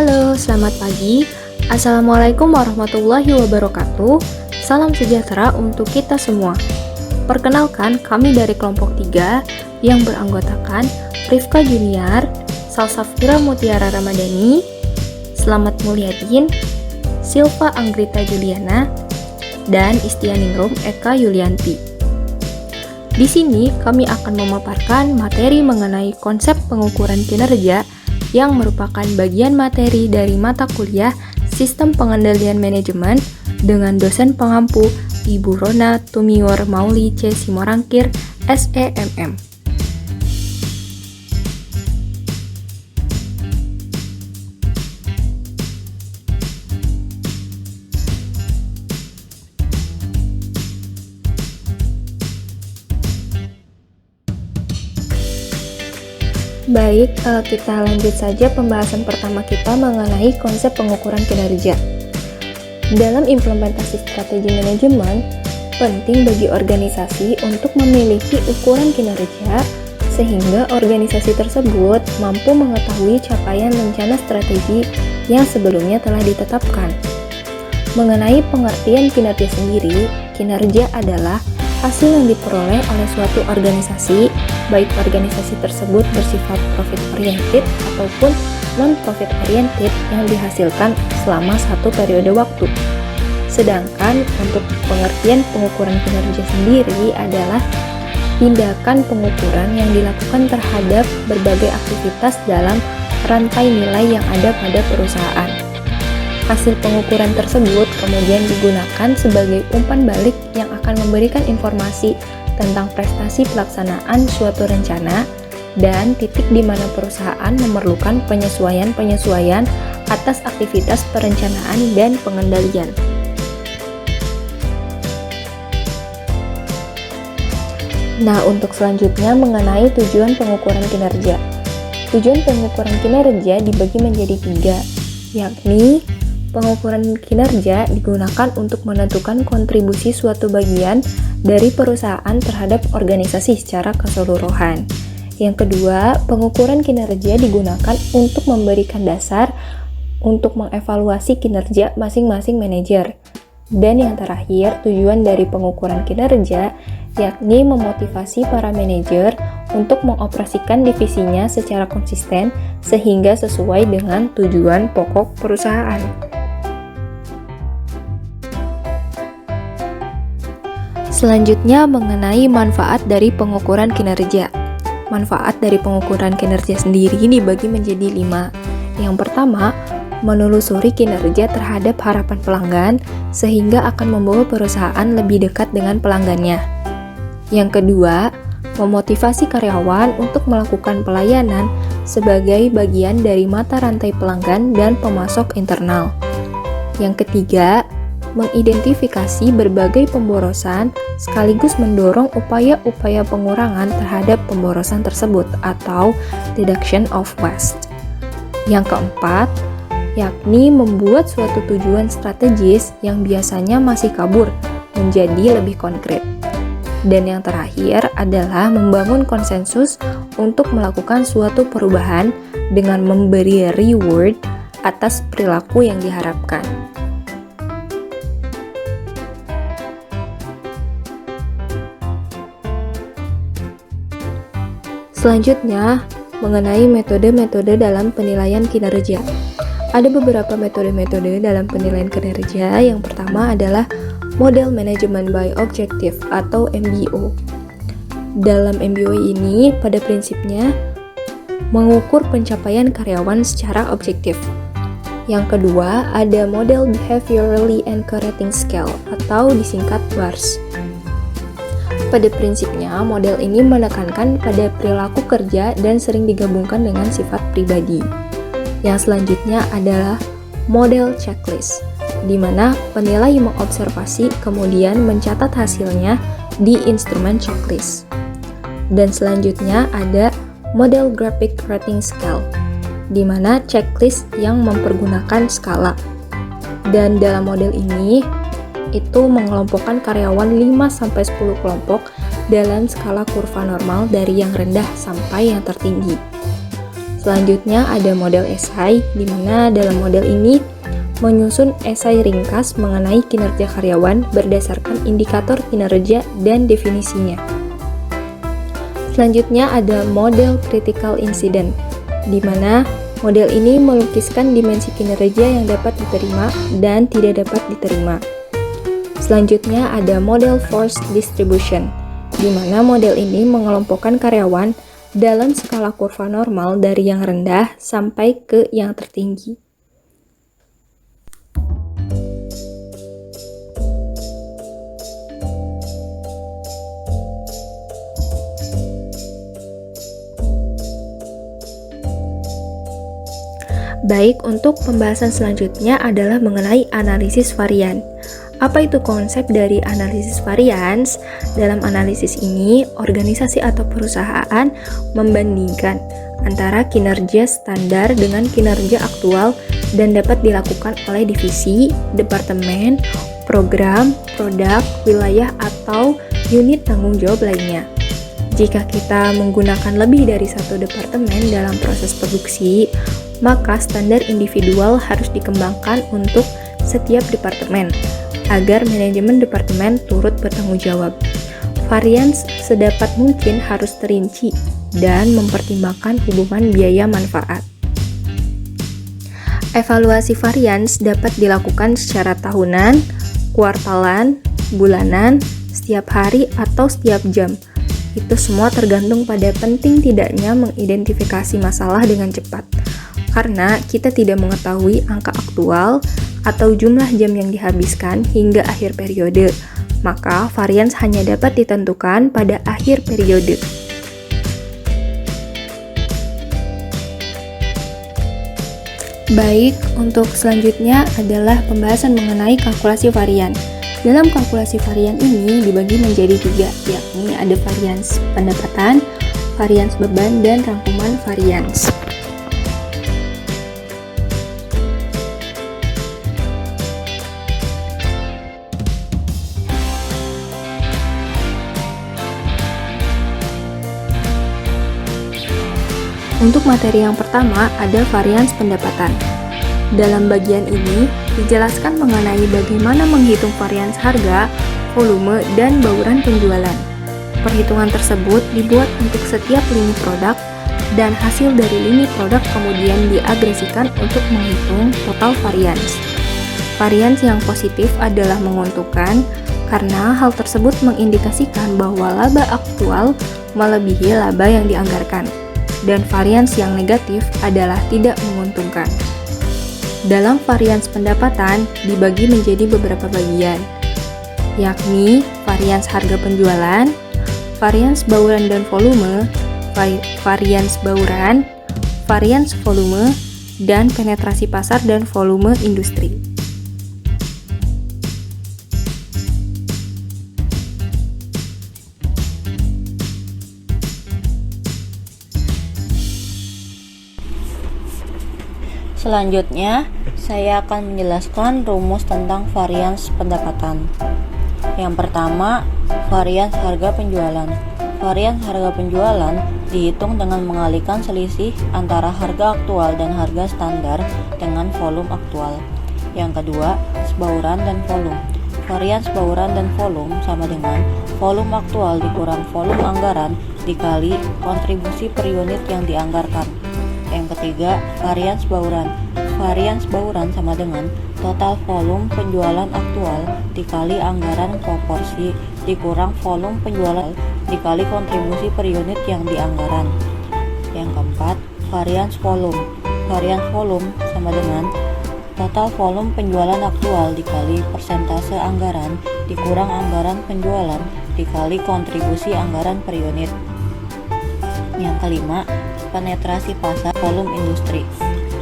Halo, selamat pagi. Assalamualaikum warahmatullahi wabarakatuh. Salam sejahtera untuk kita semua. Perkenalkan, kami dari kelompok 3 yang beranggotakan Rifka Junior, Salsafira Mutiara Ramadhani, Slamet Mulyadin, Silva Anggrita Juliana, dan Istianingrum Eka Yulianti. Di sini kami akan memaparkan materi mengenai konsep pengukuran kinerja yang merupakan bagian materi dari mata kuliah Sistem Pengendalian Manajemen dengan dosen pengampu Ibu Rona Tumiwar Mauli C. Simorangkir, SEMM. Baik, kita lanjut saja pembahasan pertama kita mengenai konsep pengukuran kinerja. Dalam implementasi strategi manajemen, penting bagi organisasi untuk memiliki ukuran kinerja sehingga organisasi tersebut mampu mengetahui capaian rencana strategi yang sebelumnya telah ditetapkan. Mengenai pengertian kinerja sendiri, kinerja adalah hasil yang diperoleh oleh suatu organisasi, baik organisasi tersebut bersifat profit-oriented ataupun non-profit oriented yang dihasilkan selama satu periode waktu. Sedangkan untuk pengertian pengukuran kinerja sendiri adalah tindakan pengukuran yang dilakukan terhadap berbagai aktivitas dalam rantai nilai yang ada pada perusahaan. Hasil pengukuran tersebut kemudian digunakan sebagai umpan balik yang akan memberikan informasi tentang prestasi pelaksanaan suatu rencana dan titik di mana perusahaan memerlukan penyesuaian-penyesuaian atas aktivitas perencanaan dan pengendalian. Nah, untuk selanjutnya mengenai tujuan pengukuran kinerja. Tujuan pengukuran kinerja dibagi menjadi 3, yakni pengukuran kinerja digunakan untuk menentukan kontribusi suatu bagian dari perusahaan terhadap organisasi secara keseluruhan. Yang kedua, pengukuran kinerja digunakan untuk memberikan dasar untuk mengevaluasi kinerja masing-masing manajer. Dan yang terakhir, tujuan dari pengukuran kinerja yakni memotivasi para manajer untuk mengoperasikan divisinya secara konsisten sehingga sesuai dengan tujuan pokok perusahaan. Selanjutnya mengenai manfaat dari pengukuran kinerja. Manfaat dari pengukuran kinerja sendiri dibagi menjadi 5. Yang pertama, menelusuri kinerja terhadap harapan pelanggan sehingga akan membawa perusahaan lebih dekat dengan pelanggannya. Yang kedua, memotivasi karyawan untuk melakukan pelayanan sebagai bagian dari mata rantai pelanggan dan pemasok internal. Yang ketiga, mengidentifikasi berbagai pemborosan sekaligus mendorong upaya-upaya pengurangan terhadap pemborosan tersebut atau reduction of waste. Yang keempat, yakni membuat suatu tujuan strategis yang biasanya masih kabur menjadi lebih konkret. Dan yang terakhir adalah membangun konsensus untuk melakukan suatu perubahan dengan memberi reward atas perilaku yang diharapkan. Selanjutnya, mengenai metode-metode dalam penilaian kinerja. Ada beberapa metode-metode dalam penilaian kinerja. Yang pertama adalah Model Management by Objective atau MBO. Dalam MBO ini, pada prinsipnya, mengukur pencapaian karyawan secara objektif. Yang kedua, ada Model Behaviorally Encouraging Scale atau disingkat BARS. Pada prinsipnya, model ini menekankan pada perilaku kerja dan sering digabungkan dengan sifat pribadi. Yang selanjutnya adalah model checklist, di mana penilai mengobservasi kemudian mencatat hasilnya di instrumen checklist. Dan selanjutnya ada model graphic rating scale, di mana checklist yang mempergunakan skala. Dan dalam model ini, itu mengelompokkan karyawan 5-10 kelompok dalam skala kurva normal dari yang rendah sampai yang tertinggi. Selanjutnya ada model esai, di mana dalam model ini menyusun esai ringkas mengenai kinerja karyawan berdasarkan indikator kinerja dan definisinya. Selanjutnya ada model critical incident, di mana model ini melukiskan dimensi kinerja yang dapat diterima dan tidak dapat diterima. Selanjutnya ada model force distribution, di mana model ini mengelompokkan karyawan dalam skala kurva normal dari yang rendah sampai ke yang tertinggi. Baik, untuk pembahasan selanjutnya adalah mengenai analisis varian. Apa itu konsep dari analisis varians? Dalam analisis ini, organisasi atau perusahaan membandingkan antara kinerja standar dengan kinerja aktual dan dapat dilakukan oleh divisi, departemen, program, produk, wilayah, atau unit tanggung jawab lainnya. Jika kita menggunakan lebih dari satu departemen dalam proses produksi, maka standar individual harus dikembangkan untuk setiap departemen, agar manajemen departemen turut bertanggung jawab. Varians sedapat mungkin harus terinci dan mempertimbangkan hubungan biaya manfaat. Evaluasi varians dapat dilakukan secara tahunan, kuartalan, bulanan, setiap hari, atau setiap jam. Itu semua tergantung pada penting tidaknya mengidentifikasi masalah dengan cepat. Karena kita tidak mengetahui angka aktual atau jumlah jam yang dihabiskan hingga akhir periode, maka varians hanya dapat ditentukan pada akhir periode. Baik, untuk selanjutnya adalah pembahasan mengenai kalkulasi varian. Dalam kalkulasi varian ini dibagi menjadi 3, yakni ada varians pendapatan, varians beban, dan rangkuman varians. Untuk materi yang pertama ada varians pendapatan. Dalam bagian ini dijelaskan mengenai bagaimana menghitung varians harga, volume, dan bauran penjualan. Perhitungan tersebut dibuat untuk setiap lini produk dan hasil dari lini produk kemudian diagresikan untuk menghitung total varians. Varians yang positif adalah menguntungkan karena hal tersebut mengindikasikan bahwa laba aktual melebihi laba yang dianggarkan. Dan varians yang negatif adalah tidak menguntungkan. Dalam varians pendapatan dibagi menjadi beberapa bagian, yakni varians harga penjualan, varians bauran dan volume, varians bauran, varians volume, dan penetrasi pasar dan volume industri. Selanjutnya, saya akan menjelaskan rumus tentang varians pendapatan. Yang pertama, varians harga penjualan. Varians harga penjualan dihitung dengan mengalihkan selisih antara harga aktual dan harga standar dengan volume aktual. Yang kedua, bauran dan volume. Varians bauran dan volume sama dengan volume aktual dikurang volume anggaran dikali kontribusi per unit yang dianggarkan. Yang ketiga, varians bauran. Varians bauran sama dengan total volume penjualan aktual dikali anggaran proporsi dikurang volume penjualan dikali kontribusi per unit yang dianggaran. Yang keempat, varians volume. Varians volume sama dengan total volume penjualan aktual dikali persentase anggaran dikurang anggaran penjualan dikali kontribusi anggaran per unit. Yang kelima, penetrasi pasar volume industri.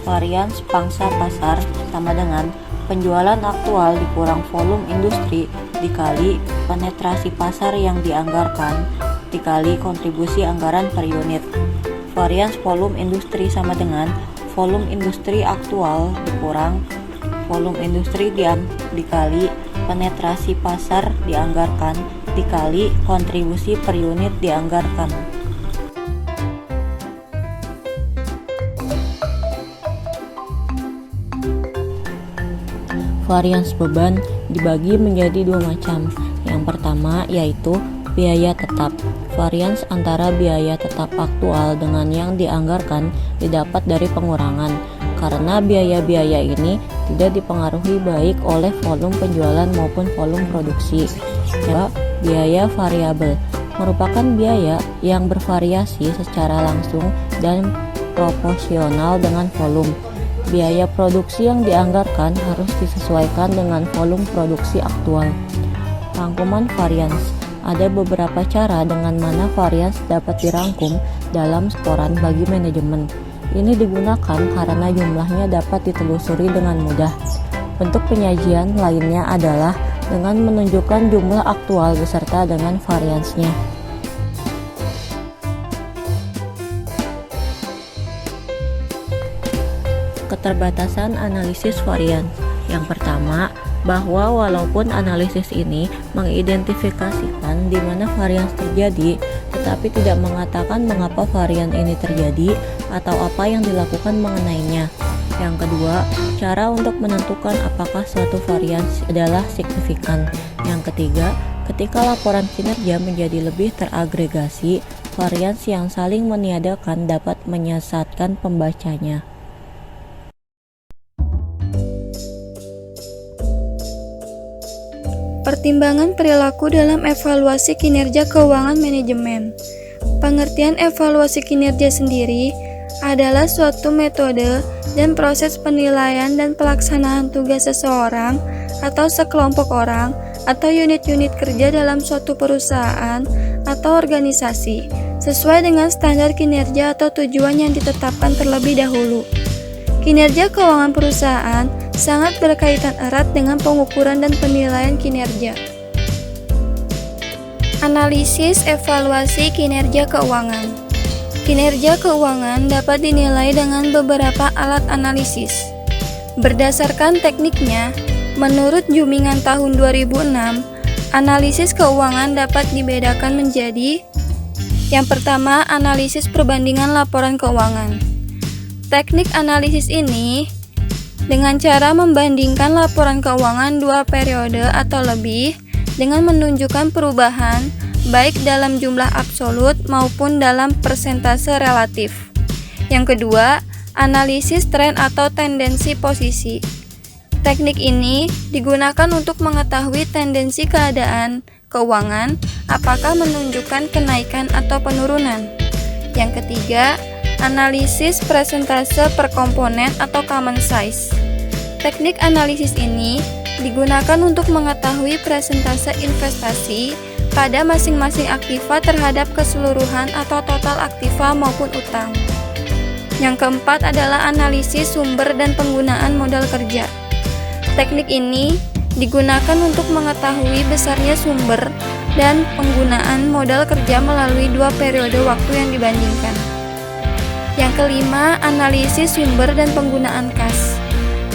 Varians pangsa pasar sama dengan penjualan aktual dikurang volume industri dikali penetrasi pasar yang dianggarkan dikali kontribusi anggaran per unit. Varians volume industri sama dengan volume industri aktual dikurang volume industri dikali penetrasi pasar dianggarkan dikali kontribusi per unit dianggarkan. Varians beban dibagi menjadi dua macam. Yang pertama yaitu biaya tetap. Varians antara biaya tetap aktual dengan yang dianggarkan didapat dari pengurangan, karena biaya-biaya ini tidak dipengaruhi baik oleh volume penjualan maupun volume produksi. Biaya variabel merupakan biaya yang bervariasi secara langsung dan proporsional dengan volume. Biaya produksi yang dianggarkan harus disesuaikan dengan volume produksi aktual. Rangkuman varians. Ada beberapa cara dengan mana varians dapat dirangkum dalam setoran bagi manajemen. Ini digunakan karena jumlahnya dapat ditelusuri dengan mudah. Bentuk penyajian lainnya adalah dengan menunjukkan jumlah aktual beserta dengan variansnya. Keterbatasan analisis varian. Yang pertama, bahwa walaupun analisis ini mengidentifikasikan di mana varians terjadi, tetapi tidak mengatakan mengapa varian ini terjadi atau apa yang dilakukan mengenainya. Yang kedua, cara untuk menentukan apakah suatu varians adalah signifikan. Yang ketiga, ketika laporan kinerja menjadi lebih teragregasi, varians yang saling meniadakan dapat menyesatkan pembacanya. Pertimbangan perilaku dalam evaluasi kinerja keuangan manajemen. Pengertian evaluasi kinerja sendiri adalah suatu metode dan proses penilaian dan pelaksanaan tugas seseorang atau sekelompok orang atau unit-unit kerja dalam suatu perusahaan atau organisasi sesuai dengan standar kinerja atau tujuan yang ditetapkan terlebih dahulu. Kinerja keuangan perusahaan sangat berkaitan erat dengan pengukuran dan penilaian kinerja. Analisis evaluasi kinerja keuangan. Kinerja keuangan dapat dinilai dengan beberapa alat analisis. Berdasarkan tekniknya, menurut Jumingan tahun 2006, analisis keuangan dapat dibedakan menjadi: yang pertama, analisis perbandingan laporan keuangan. Teknik analisis ini dengan cara membandingkan laporan keuangan dua periode atau lebih dengan menunjukkan perubahan baik dalam jumlah absolut maupun dalam persentase relatif. Yang kedua, analisis tren atau tendensi posisi. Teknik ini digunakan untuk mengetahui tendensi keadaan keuangan, apakah menunjukkan kenaikan atau penurunan. Yang ketiga, analisis persentase per komponen atau common size. Teknik analisis ini digunakan untuk mengetahui persentase investasi pada masing-masing aktiva terhadap keseluruhan atau total aktiva maupun utang. Yang keempat adalah analisis sumber dan penggunaan modal kerja. Teknik ini digunakan untuk mengetahui besarnya sumber dan penggunaan modal kerja melalui dua periode waktu yang dibandingkan. Yang kelima, analisis sumber dan penggunaan kas.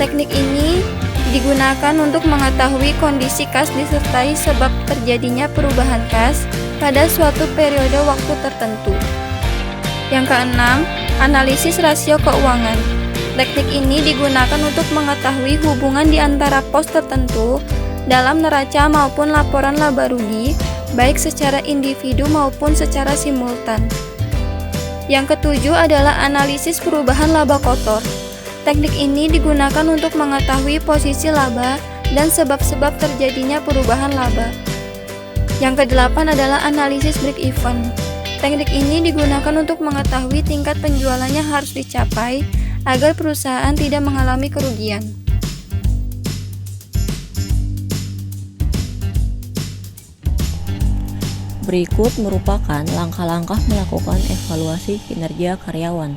Teknik ini digunakan untuk mengetahui kondisi kas disertai sebab terjadinya perubahan kas pada suatu periode waktu tertentu. Yang keenam, analisis rasio keuangan. Teknik ini digunakan untuk mengetahui hubungan di antara pos tertentu dalam neraca maupun laporan laba rugi, baik secara individu maupun secara simultan. Yang ketujuh adalah analisis perubahan laba kotor. Teknik ini digunakan untuk mengetahui posisi laba dan sebab-sebab terjadinya perubahan laba. Yang kedelapan adalah analisis break-even. Teknik ini digunakan untuk mengetahui tingkat penjualannya harus dicapai agar perusahaan tidak mengalami kerugian. Berikut merupakan langkah-langkah melakukan evaluasi kinerja karyawan.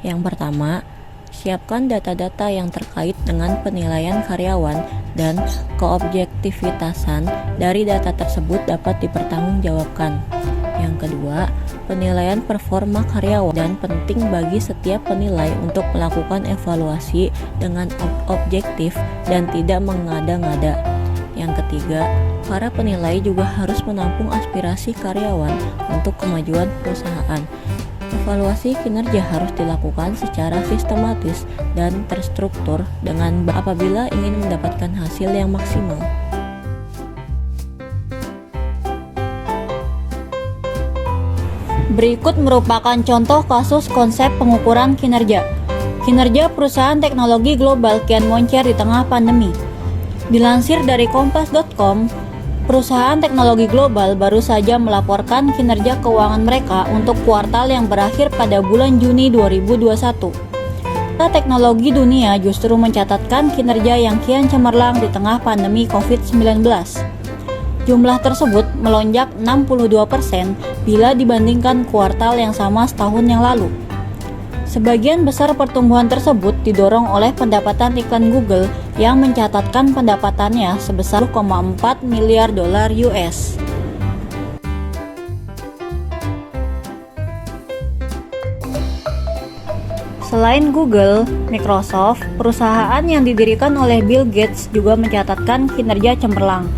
Yang pertama, siapkan data-data yang terkait dengan penilaian karyawan dan keobjektivitasan dari data tersebut dapat dipertanggungjawabkan. Yang kedua, penilaian performa karyawan dan penting bagi setiap penilai untuk melakukan evaluasi dengan objektif dan tidak mengada-ngada. Yang ketiga, para penilai juga harus menampung aspirasi karyawan untuk kemajuan perusahaan. Evaluasi kinerja harus dilakukan secara sistematis dan terstruktur dengan apabila ingin mendapatkan hasil yang maksimal. Berikut merupakan contoh kasus konsep pengukuran kinerja. Kinerja perusahaan teknologi global kian moncer di tengah pandemi. Dilansir dari kompas.com, perusahaan teknologi global baru saja melaporkan kinerja keuangan mereka untuk kuartal yang berakhir pada bulan Juni 2021. Teknologi dunia justru mencatatkan kinerja yang kian cemerlang di tengah pandemi COVID-19. Jumlah tersebut melonjak 62% bila dibandingkan kuartal yang sama setahun yang lalu. Sebagian besar pertumbuhan tersebut didorong oleh pendapatan iklan Google yang mencatatkan pendapatannya sebesar 1,4 miliar dolar US. Selain Google, Microsoft, perusahaan yang didirikan oleh Bill Gates juga mencatatkan kinerja cemerlang.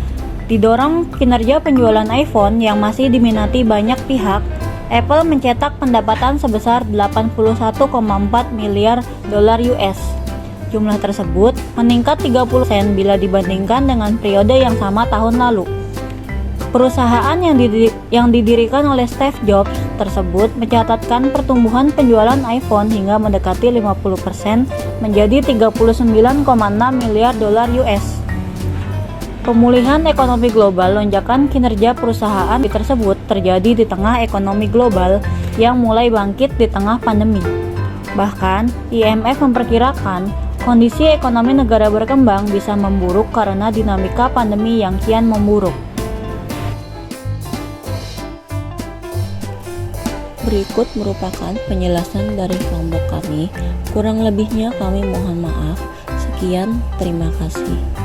Didorong kinerja penjualan iPhone yang masih diminati banyak pihak, Apple mencetak pendapatan sebesar 81,4 miliar dolar US. Jumlah tersebut meningkat 30% bila dibandingkan dengan periode yang sama tahun lalu. Perusahaan yang didirikan oleh Steve Jobs tersebut mencatatkan pertumbuhan penjualan iPhone hingga mendekati 50% menjadi 39,6 miliar dolar US. Pemulihan ekonomi global, lonjakan kinerja perusahaan tersebut terjadi di tengah ekonomi global yang mulai bangkit di tengah pandemi. Bahkan, IMF memperkirakan kondisi ekonomi negara berkembang bisa memburuk karena dinamika pandemi yang kian memburuk. Berikut merupakan penjelasan dari kelompok kami. Kurang lebihnya kami mohon maaf. Sekian, terima kasih.